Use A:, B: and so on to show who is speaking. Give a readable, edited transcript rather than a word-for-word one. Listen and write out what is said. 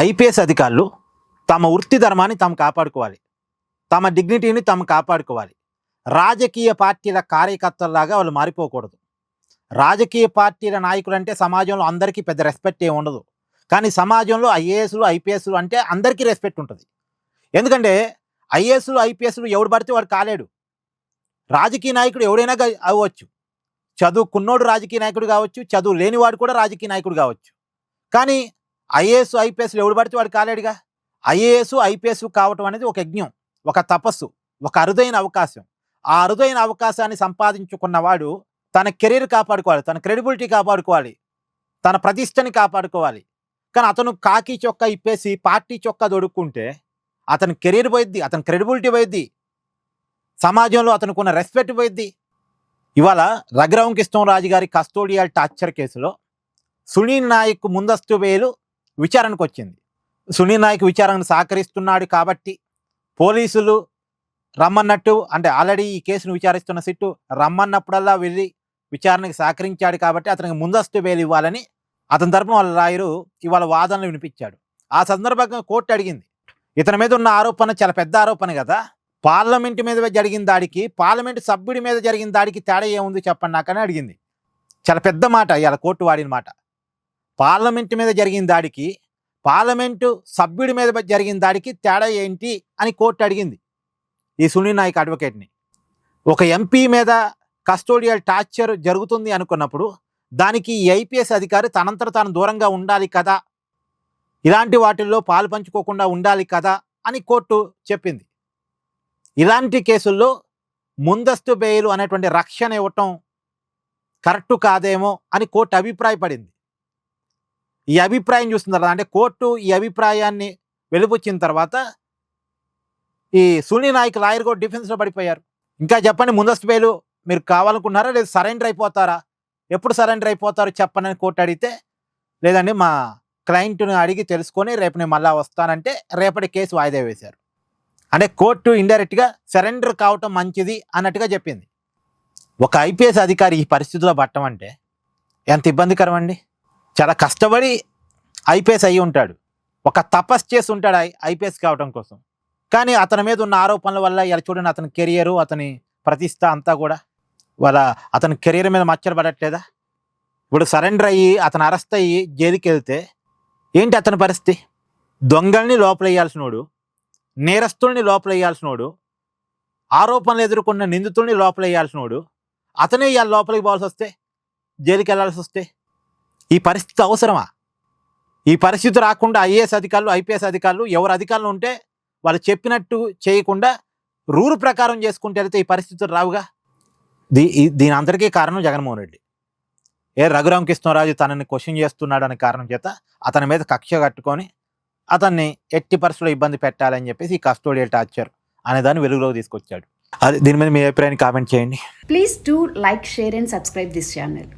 A: IPS అధికారులు తమ వృత్తి ధర్మాన్ని తాము కాపాడుకోవాలి, తమ డిగ్నిటీని తాము కాపాడుకోవాలి. రాజకీయ పార్టీల కార్యకర్తల్లాగా వాళ్ళు మారిపోకూడదు. రాజకీయ పార్టీల నాయకులు అంటే సమాజంలో అందరికీ పెద్ద రెస్పెక్ట్ ఏమి ఉండదు. కానీ సమాజంలో ఐఏఎస్లు ఐపీఎస్లు అంటే అందరికీ రెస్పెక్ట్ ఉంటుంది. ఎందుకంటే ఐఏఎస్లు ఐపీఎస్లు ఎవడు పడితే వాడు కాలేడు. రాజకీయ నాయకుడు ఎవడైనా అవ్వచ్చు. చదువుకున్నోడు రాజకీయ నాయకుడు కావచ్చు, చదువు లేనివాడు కూడా రాజకీయ నాయకుడు కావచ్చు. కానీ ఐఏఎస్ ఐపీఎస్లు ఎవడు పడితే వాడు కాలేడుగా. ఐఏఎస్ ఐపీఎస్ కావటం అనేది ఒక యజ్ఞం, ఒక తపస్సు, ఒక అరుదైన అవకాశం. ఆ అరుదైన అవకాశాన్ని సంపాదించుకున్నవాడు తన కెరీర్ కాపాడుకోవాలి, తన క్రెడిబిలిటీ కాపాడుకోవాలి, తన ప్రతిష్టని కాపాడుకోవాలి. కానీ అతను కాకి చొక్కా ఇప్పేసి పార్టీ చొక్కా దొడుక్కుంటే అతని కెరీర్ పోయిద్ది, అతని క్రెడిబిలిటీ పోయిద్ది, సమాజంలో అతనుకున్న రెస్పెక్ట్ పోయిద్ది. ఇవాళ రఘురామకృష్ణరాజు గారి కస్టోడియల్ టార్చర్ కేసులో సునీల్ నాయక్ ముందస్తు బెయిల్ విచారణకు వచ్చింది. సునీల్ నాయక్ విచారణను సహకరిస్తున్నాడు కాబట్టి పోలీసులు రమ్మన్నట్టు, అంటే ఆల్రెడీ ఈ కేసును విచారిస్తున్న సిట్టు రమ్మన్నప్పుడల్లా వెళ్ళి విచారణకు సహకరించాడు కాబట్టి అతనికి ముందస్తు బెయిల్ ఇవ్వాలని అతని తరపున వాళ్ళ లాయరు ఇవాళ వాదనలు వినిపించాడు. ఆ సందర్భంగా కోర్టు అడిగింది, ఇతని మీద ఉన్న ఆరోపణ చాలా పెద్ద ఆరోపణ కదా, పార్లమెంటు మీద జరిగిన దాడికి పార్లమెంటు సభ్యుడి మీద జరిగిన దాడికి తేడా ఏముంది చెప్పండి నాకని అడిగింది. చాలా పెద్ద మాట ఇవాళ కోర్టు వాడిన మాట. పార్లమెంటు మీద జరిగిన దాడికి పార్లమెంటు సభ్యుడి మీద జరిగిన దాడికి తేడా ఏంటి అని కోర్టు అడిగింది ఈ సునీల్ నాయక్ అడ్వకేట్ని. ఒక ఎంపీ మీద కస్టోడియల్ టార్చర్ జరుగుతుంది అనుకున్నప్పుడు దానికి ఈ ఐపీఎస్ అధికారి తనంతట తాను దూరంగా ఉండాలి కదా, ఇలాంటి వాటిల్లో పాలు పంచుకోకుండా ఉండాలి కదా అని కోర్టు చెప్పింది. ఇలాంటి కేసుల్లో ముందస్తు బెయిల్ అనేటువంటి రక్షణ ఇవ్వటం కరెక్టు కాదేమో అని కోర్టు అభిప్రాయపడింది. ఈ అభిప్రాయం చూసిన తర్వాత, అంటే కోర్టు ఈ అభిప్రాయాన్ని వెలుపుచ్చిన తర్వాత ఈ సునీల్ నాయక్ లాయర్ కూడా డిఫెన్స్లో పడిపోయారు. ఇంకా చెప్పండి, ముందస్తు బెయిల్ మీరు కావాలనుకున్నారా, లేదు సరెండర్ అయిపోతారా, ఎప్పుడు సరెండర్ అయిపోతారు చెప్పనని కోర్టు అడిగితే, లేదండి మా క్లయింట్ని అడిగి తెలుసుకొని రేపు నేను మళ్ళా వస్తానంటే రేపటి కేసు వాయిదా వేశారు. అంటే కోర్టు ఇండైరెక్ట్గా సరెండర్ కావటం మంచిది అన్నట్టుగా చెప్పింది. ఒక ఐపీఎస్ అధికారి ఈ పరిస్థితిలో పట్టడం అంటే ఎంత ఇబ్బందికరం అండి. చాలా కష్టపడి ఐపీఎస్ అయ్యి ఉంటాడు, ఒక తపస్సు చేసి ఉంటాడు ఐపీఎస్ కావటం కోసం. కానీ అతని మీద ఉన్న ఆరోపణల వల్ల ఇలా చూడండి, అతని కెరియరు, అతని ప్రతిష్ట అంతా కూడా అతని కెరీర్ మీద మచ్చలు పడట్లేదా. ఇప్పుడు సరెండర్ అయ్యి అతను అరెస్ట్ అయ్యి జైలుకి వెళ్తే ఏంటి అతని పరిస్థితి? దొంగల్ని లోపల వేయాల్సినోడు, నేరస్తుల్ని లోపల వేయాల్సినోడు, ఆరోపణలు ఎదుర్కొన్న నిందితుల్ని లోపల వేయాల్సినోడు, అతనే ఇవాళ లోపలికి పోవాల్సి వస్తే, జైలుకి వెళ్ళాల్సి వస్తే ఈ పరిస్థితి అవసరమా? ఈ పరిస్థితి రాకుండా ఐఏఎస్ అధికారులు ఐపీఎస్ అధికారులు ఎవరు అధికారులు ఉంటే వాళ్ళు చెప్పినట్టు చేయకుండా రూల్ ప్రకారం చేసుకుంటే వెళ్తే ఈ పరిస్థితులు రావుగా. దీని అందరికీ కారణం జగన్మోహన్ రెడ్డి. రఘురామకృష్ణరాజు తనని క్వశ్చన్ చేస్తున్నాడు అనే కారణం చేత అతని మీద కక్ష కట్టుకొని అతన్ని ఎట్టి పరిస్థితుల్లో ఇబ్బంది పెట్టాలని చెప్పేసి ఈ కస్టోడియల్ టార్చర్ అనే దాన్ని వెలుగులోకి తీసుకొచ్చాడు. అది దీని మీద మీ అభిప్రాయాన్ని కామెంట్ చేయండి.
B: Please do like, share and subscribe this channel.